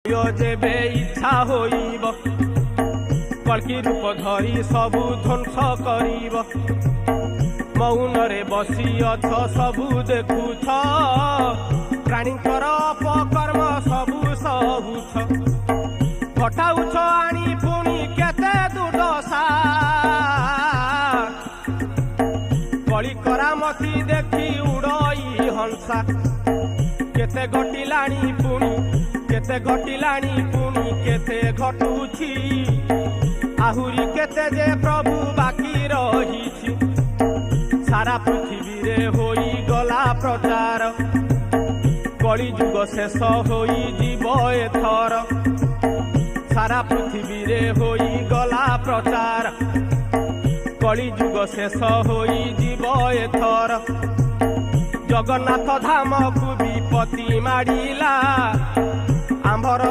जेबे इच्छा होइब कल्कि रूप धरी सबु ध्वंस करिब मौन रे बसिअछ सबु देखुछ प्राणीकर अपकर्म सबु सहुछ घटाउछ आनी पुणी केते दुर्दशा कली करामती देखि उड़ई हंसा केते घटिलाणी पुणी केते घटिलाणी पुणी केते घटुछि आहुरी केते जे प्रभु बाकी रहिछि सारा पृथ्वी रे होई गला प्रचार कली युग शेष होई जीव एथर सारा पृथ्वी रे होई गला प्रचार कली युग शेष होई जीव एथर जगन्नाथ धाम को विपत्ति माडिला आंभर